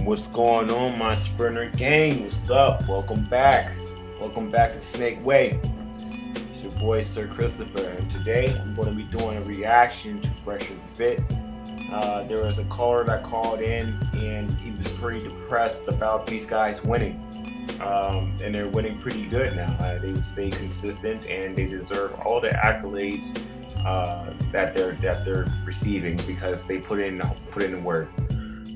What's going on, my Sprinter gang? What's up? Welcome back. Welcome back to Snake Way. It's your boy, Sir Christopher, and today I'm going to be doing a reaction to Fresh and Fit. There was a caller that called in, and he was pretty depressed about these guys winning. And they're winning pretty good now. They stay consistent, and they deserve all the accolades that they're receiving because they put in the work.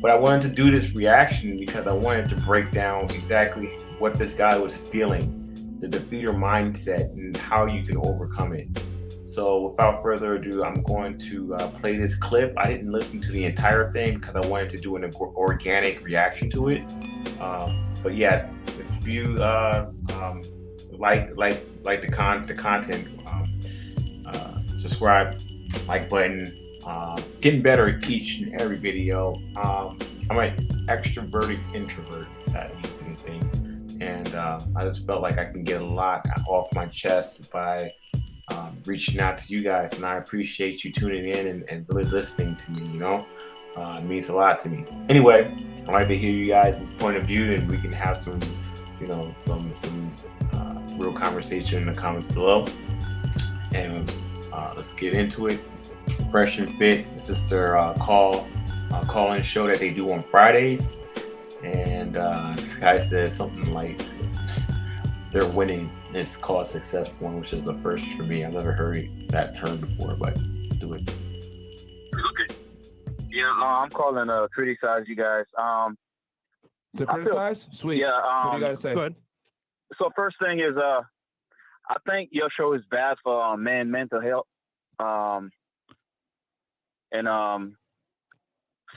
But I wanted to do this reaction because I wanted to break down exactly what this guy was feeling, the defeater mindset, and how you can overcome it. So without further ado, I'm going to play this clip. I didn't listen to the entire thing because I wanted to do an organic reaction to it. But yeah, if you like the content, subscribe, like button. Getting better at each and every video. I'm an extroverted introvert, if that means anything, and I just felt like I can get a lot off my chest by reaching out to you guys, and I appreciate you tuning in and really listening to me. It means a lot to me. Anyway, I'd like to hear you guys' point of view, and we can have some real conversation in the comments below. And let's get into it. Fresh and Fit. This is their call-in show that they do on Fridays, and this guy said something like they're winning. It's called success porn, which is a first for me. I've never heard that term before, but let's do it. Okay. Yeah, I'm calling to criticize you guys. To criticize? Sweet. Yeah. What do you gotta say? Good. So first thing is, I think your show is bad for mental health.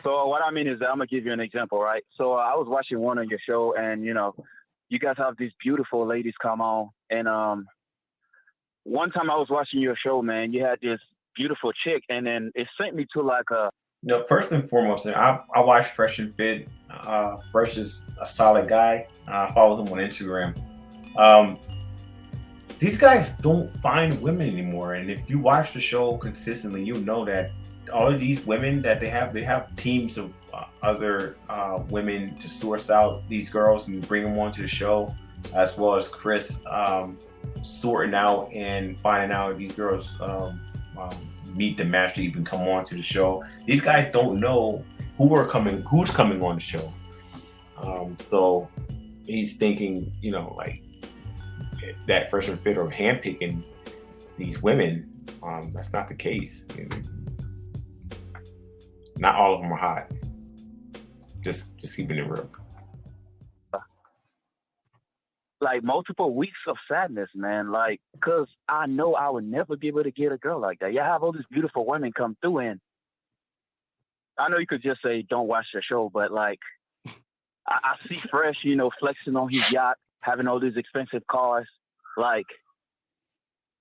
So what I mean is that I'm gonna give you an example, right? So I was watching one of your show, and you guys have these beautiful ladies come on, and one time I was watching your show, man, you had this beautiful chick, and then it sent me to like a. First and foremost, I watch Fresh and Fit. Fresh is a solid guy. I follow him on Instagram. These guys don't find women anymore, and if you watch the show consistently, you know that all of these women that they have teams of other women to source out these girls and bring them onto the show, as well as Chris sorting out and finding out if these girls meet the match to even come onto the show. These guys don't know who's coming on the show. So he's thinking, like that Fresh and Fit are handpicking these women. That's not the case. Not all of them are hot. Just keeping it real. Like multiple weeks of sadness, man. Like, cause I know I would never be able to get a girl like that. You have all these beautiful women come through, and I know you could just say don't watch the show, but like I see Fresh, flexing on his yacht, having all these expensive cars, like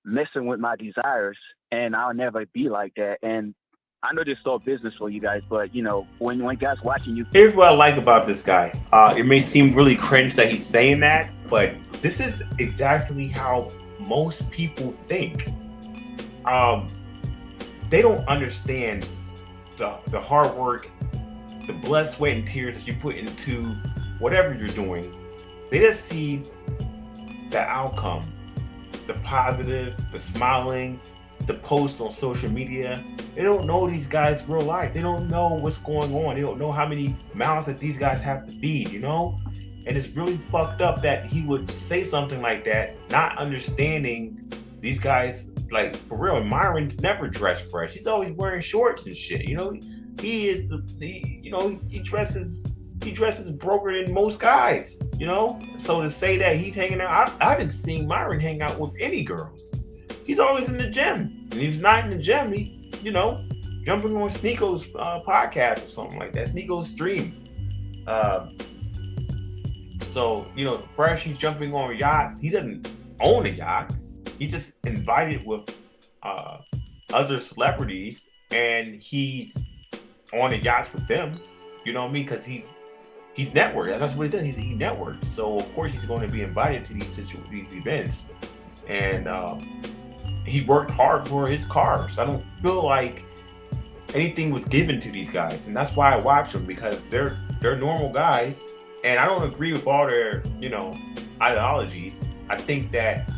messing with my desires, and I'll never be like that. And I know this is all business for you guys, but when guys watching you. Here's what I like about this guy. It may seem really cringe that he's saying that, but this is exactly how most people think. They don't understand the hard work, the blood, sweat, and tears that you put into whatever you're doing. They just see the outcome, the positive, the smiling, the posts on social media. They don't know these guys real life. They don't know what's going on. They don't know how many mouths that these guys have to feed, And it's really fucked up that he would say something like that, not understanding these guys. Like, for real, Myron's never dressed fresh. He's always wearing shorts and shit. He is he dresses broker than most guys. So to say that he's hanging out, I haven't seen Myron hang out with any girls. He's always in the gym. And if he's not in the gym, he's, jumping on Sneako's podcast or something like that. Sneako's stream. So, Fresh, he's jumping on yachts. He doesn't own a yacht. He just invited with other celebrities, and he's on the yachts with them. You know what I mean? Because he's networked. That's what he does. He networks. So, of course, he's going to be invited to these events. And he worked hard for his cars. I don't feel like anything was given to these guys, and that's why I watch them, because they're normal guys, and I don't agree with all their ideologies. I think that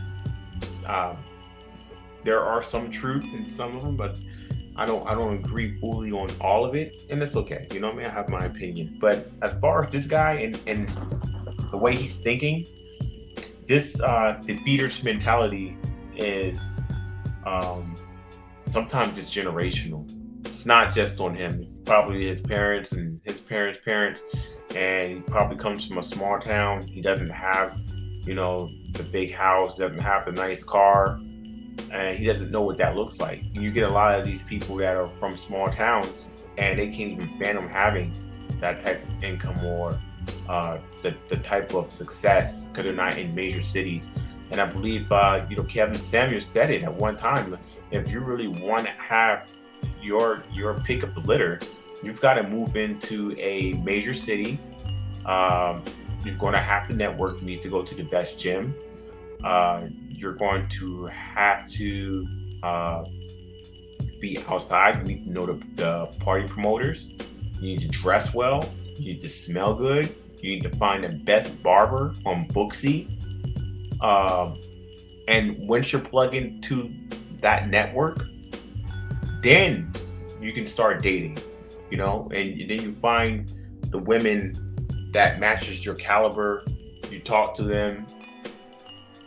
there are some truth in some of them, but I don't agree fully on all of it, and it's okay. You know what I mean? I have my opinion, but as far as this guy and the way he's thinking, this defeaters mentality is sometimes it's generational. It's not just on him. Probably his parents and his parents' parents, and he probably comes from a small town. He doesn't have, the big house, doesn't have the nice car, and he doesn't know what that looks like. You get a lot of these people that are from small towns, and they can't even fathom having that type of income or the type of success because they're not in major cities. And I believe, Kevin Samuels said it at one time. If you really want to have your pick of the litter, you've got to move into a major city. You're going to have to network. You need to go to the best gym. You're going to have to be outside. You need to know the party promoters. You need to dress well. You need to smell good. You need to find the best barber on Booksy. And once you're plugged into that network, then you can start dating, and then you find the women that matches your caliber. You talk to them,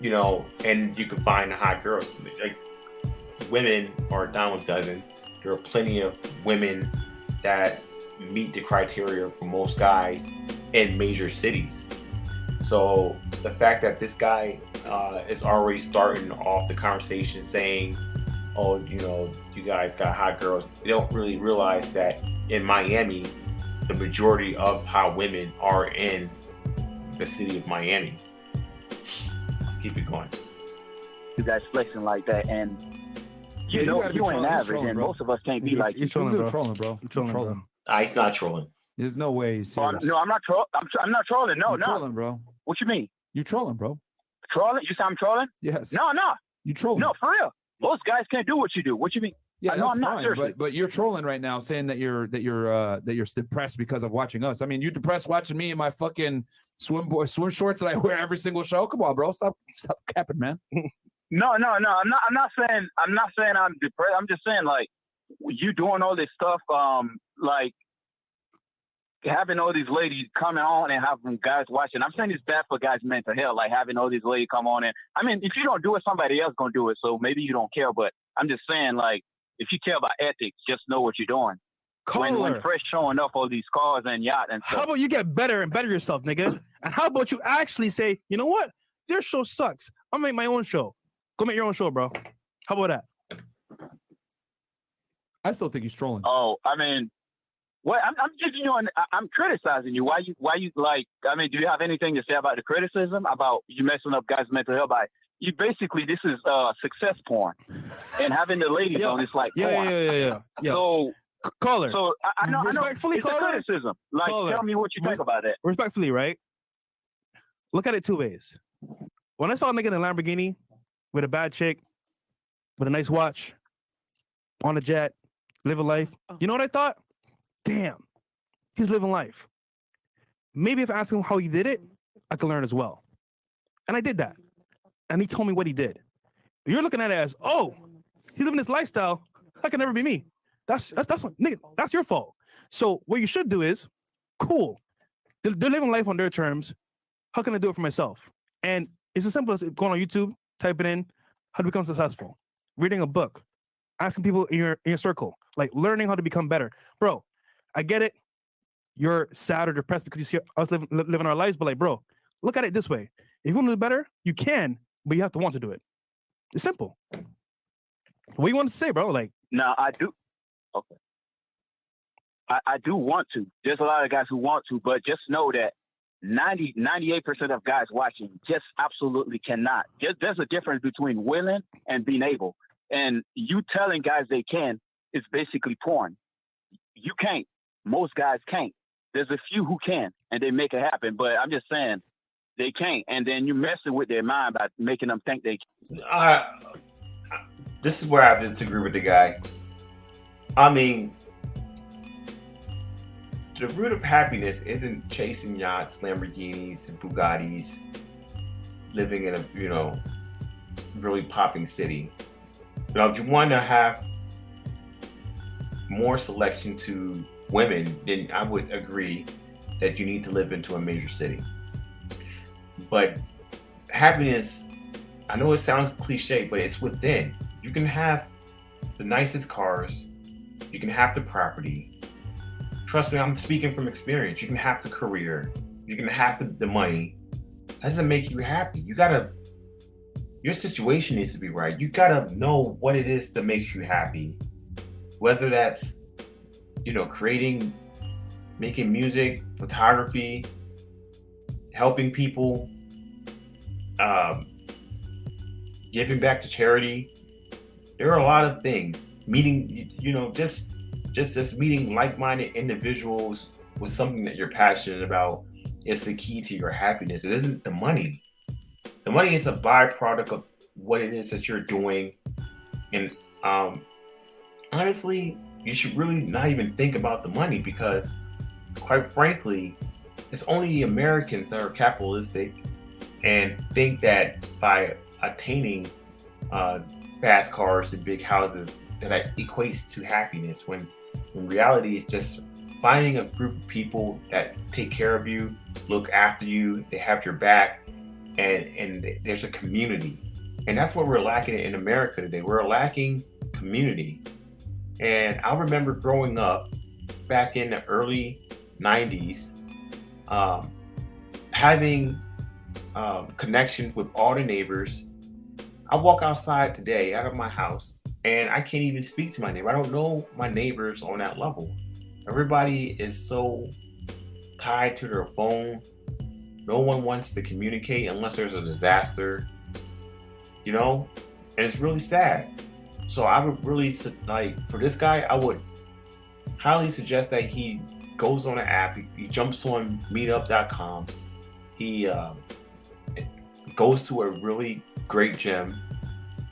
and you can find the hot girls. Like, women are a dime a dozen. There are plenty of women that meet the criteria for most guys in major cities. So the fact that this guy is already starting off the conversation saying, "Oh, you guys got hot girls," they don't really realize that in Miami, the majority of hot women are in the city of Miami. Let's keep it going. You guys flexing like that, and you ain't average, and most of us can't be like you. Trolling, bro. He's not trolling. There's no way he's serious. No, I'm not trolling. I'm not trolling. No, You're trolling, bro. What you mean? You trolling, bro? Trolling? You say I'm trolling? Yes. No. You trolling? No, for real. Most guys can't do what you do. What you mean? Yeah, no, that's I'm not, fine. But you're trolling right now, saying that you're depressed because of watching us. I mean, you depressed watching me in my fucking swim shorts that I wear every single show. Come on, bro. Stop capping, man. No. I'm not saying I'm depressed. I'm just saying, like, you doing all this stuff, like having all these ladies coming on and having guys watching. I'm saying it's bad for guys' mental health, like having all these ladies come on. And I mean, if you don't do it, somebody else gonna do it. So maybe you don't care. But I'm just saying, like, if you care about ethics, just know what you're doing. When Fresh showing up all these cars and yacht and stuff. How about you get better and better yourself, nigga? And how about you actually say, you know what? Their show sucks. I'll make my own show. Go make your own show, bro. How about that? I still think he's trolling. Oh, I mean, what? I'm giving you. I'm criticizing you. Why you like? I mean, do you have anything to say about the criticism about you messing up guys' mental health? By you basically, this is success porn, and having the ladies on it's like porn. Yeah. So caller. So I know Respectfully, it's a criticism. Like, caller. Tell me what you think about that. Respectfully, right? Look at it two ways. When I saw a nigga in a Lamborghini with a bad chick, with a nice watch, on a jet, live a life, you know what I thought? Damn, he's living life. Maybe if I ask him how he did it, I could learn as well. And I did that. And he told me what he did. You're looking at it as, oh, he's living this lifestyle. That can never be me. That's nigga, that's your fault. So what you should do is, cool. They're living life on their terms. How can I do it for myself? And it's as simple as going on YouTube, typing in how to become successful, reading a book, asking people in your circle, like learning how to become better. Bro, I get it. You're sad or depressed because you see us living our lives, but like, bro, look at it this way. If you want to do better, you can, but you have to want to do it. It's simple. What do you want to say, bro? Like, no, I do. Okay. I do want to. There's a lot of guys who want to, but just know that 98% of guys watching just absolutely cannot. There's a difference between willing and being able. And you telling guys they can is basically porn. You can't. Most guys can't. There's a few who can, and they make it happen. But I'm just saying, they can't. And then you're messing with their mind by making them think they can. This is where I disagree with the guy. I mean, the root of happiness isn't chasing yachts, Lamborghinis, and Bugattis, living in a really popping city. If you want to have more selection to women, then I would agree that you need to live into a major city. But happiness, I know it sounds cliche, but it's within. You can have the nicest cars, you can have the property. Trust me, I'm speaking from experience. You can have the career, you can have the money. That doesn't make you happy. Your situation needs to be right. You gotta know what it is that makes you happy. Whether that's, creating, making music, photography, helping people, giving back to charity. There are a lot of things. Meeting, just meeting like-minded individuals with something that you're passionate about is the key to your happiness. It isn't the money. The money is a byproduct of what it is that you're doing. And honestly, you should really not even think about the money, because quite frankly, it's only the Americans that are capitalistic and think that by attaining fast cars and big houses that equates to happiness, when in reality it's just finding a group of people that take care of you, look after you, they have your back, and there's a community. And that's what we're lacking in America today. We're lacking community. And I remember growing up back in the early 90s, having connections with all the neighbors. I walk outside today out of my house and I can't even speak to my neighbor. I don't know my neighbors on that level. Everybody is so tied to their phone. No one wants to communicate unless there's a disaster, and it's really sad. So I would really, for this guy, I would highly suggest that he goes on an app, he jumps on meetup.com, he goes to a really great gym,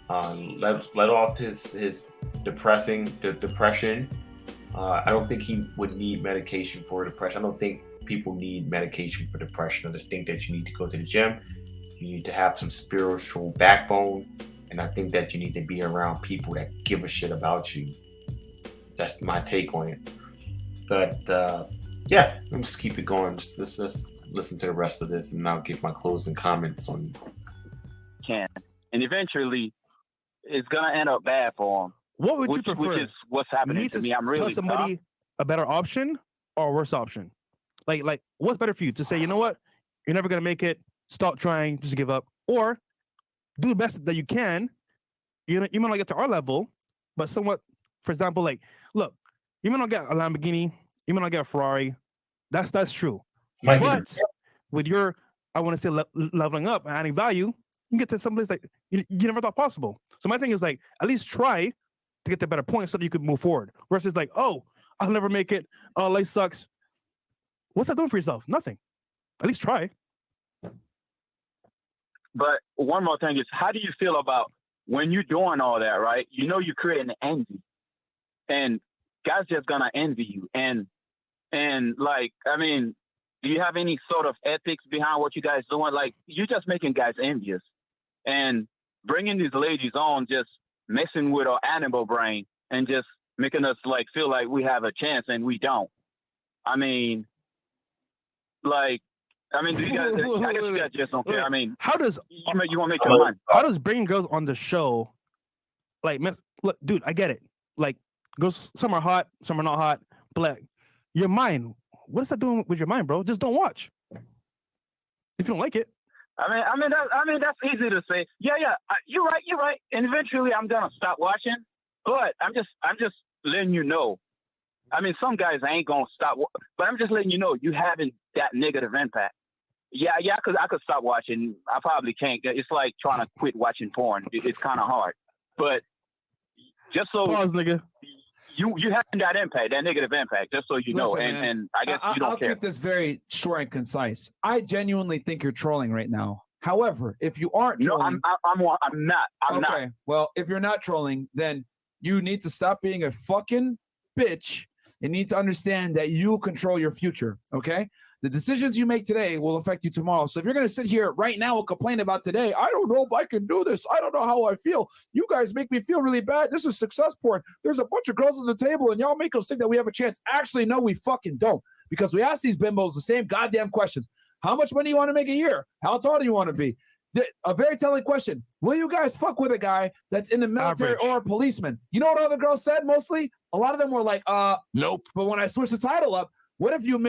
let off his depression. I don't think he would need medication for depression. I don't think people need medication for depression. I just think that you need to go to the gym. You need to have some spiritual backbone. And I think that you need to be around people that give a shit about you. That's my take on it. But let's just keep it going. Let's listen to the rest of this, and I'll give my closing comments on And eventually, it's gonna end up bad for him. What would you prefer? Which is what's happening to me. I'm really tell somebody a better option or a worse option. Like what's better for you? To say, you know what, you're never gonna make it. Stop trying. Just give up, or do the best that you can. You might not get to our level, but somewhat. For example, look, you might not get a Lamborghini, you might not get a Ferrari. That's true. But with your, I want to say, leveling up and adding value, you can get to some place that you never thought possible. So my thing is at least try to get to better points so that you could move forward. Versus oh, I'll never make it. Oh, life sucks. What's that doing for yourself? Nothing. At least try. But one more thing is, how do you feel about when you're doing all that, right? You're creating envy, and guys just gonna envy you. And do you have any sort of ethics behind what you guys doing? You're just making guys envious, and bringing these ladies on, just messing with our animal brain and just making us feel like we have a chance and we don't. Do you guys? I guess you guys just don't care. How does you want to make your money? How does bringing girls on the show, look, dude, I get it. Girls, some are hot, some are not hot. But your mind, what is that doing with your mind, bro? Just don't watch if you don't like it. That's easy to say. Yeah, you're right. And eventually, I'm gonna stop watching. But I'm just letting you know. Some guys ain't gonna stop, but I'm just letting you know you having that negative impact. Yeah, because I could stop watching. I probably can't. It's like trying to quit watching porn. It's kind of hard. But just so pause, nigga. You having that impact, that negative impact, just so you know. And I guess you don't care. I'll keep this very short and concise. I genuinely think you're trolling right now. However, if you aren't trolling, no, I'm not. I'm okay. not. Well, if you're not trolling, then you need to stop being a fucking bitch You need to understand that you control your future, okay? The decisions you make today will affect you tomorrow. So if you're going to sit here right now and complain about today, I don't know if I can do this. I don't know how I feel. You guys make me feel really bad. This is success porn. There's a bunch of girls on the table and y'all make us think that we have a chance. Actually, no, we fucking don't. Because we ask these bimbos the same goddamn questions. How much money do you want to make a year? How tall do you want to be? A very telling question. Will you guys fuck with a guy that's in the military or a policeman? You know what other girls said mostly? A lot of them were like, nope. But when I switched the title up, what if you're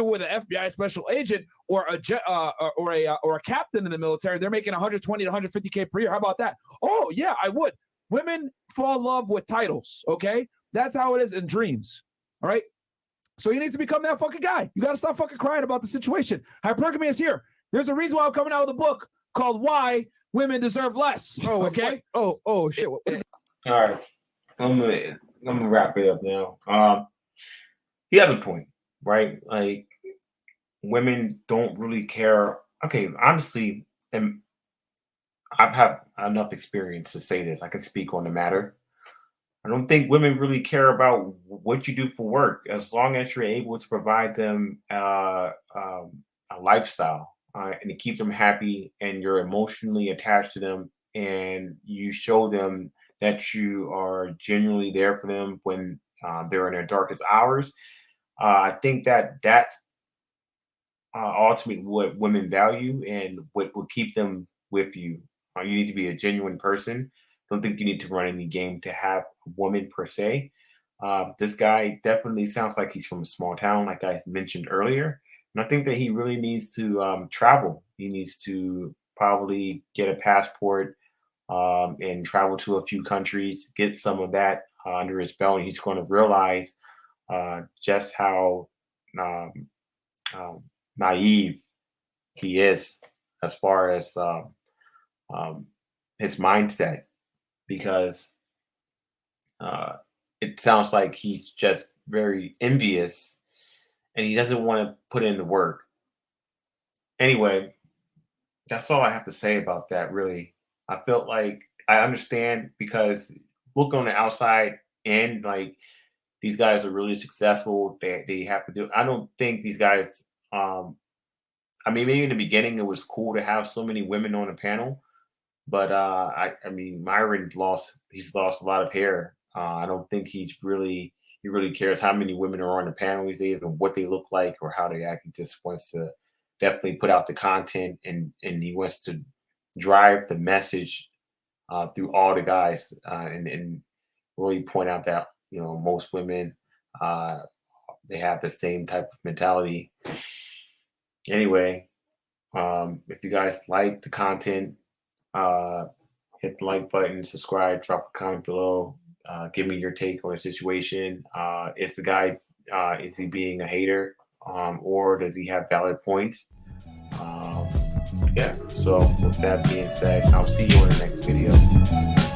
with an FBI special agent or a captain in the military? They're making 120 to 150K per year. How about that? Oh yeah, I would. Women fall in love with titles. Okay, that's how it is in dreams. All right. So you need to become that fucking guy. You got to stop fucking crying about the situation. Hypergamy is here. There's a reason why I'm coming out with a book called "Why Women Deserve Less." Oh, okay. Oh shit. All right, I'm gonna wrap it up now. He has a point, right? Like, women don't really care. Okay, honestly, and I've had enough experience to say this. I can speak on the matter. I don't think women really care about what you do for work, as long as you're able to provide them a lifestyle and to keep them happy, and you're emotionally attached to them, and you show them that you are genuinely there for them when they're in their darkest hours. I think that that's ultimately what women value and what will keep them with you. You need to be a genuine person. Don't think you need to run any game to have a woman per se. This guy definitely sounds like he's from a small town, like I mentioned earlier. And I think that he really needs to travel. He needs to probably get a passport and travel to a few countries, get some of that under his belt. And he's going to realize just how naive he is as far as his mindset, because it sounds like he's just very envious and he doesn't want to put in the work. Anyway, that's all I have to say about that, really. I felt like I understand, because look on the outside and like, these guys are really successful. They have to do. I don't think these guys. I mean, maybe in the beginning it was cool to have so many women on a panel, but I mean, Myron he's lost a lot of hair. I don't think he really cares how many women are on the panel these days and what they look like or how they act. He just wants to definitely put out the content, and he wants to drive the message through all the guys and really point out that, you know, most women they have the same type of mentality. Anyway, if you guys like the content, hit the like button, subscribe, drop a comment below, give me your take on the situation. Is the guy is he being a hater, or does he have valid points? Yeah, so with that being said, I'll see you in the next video.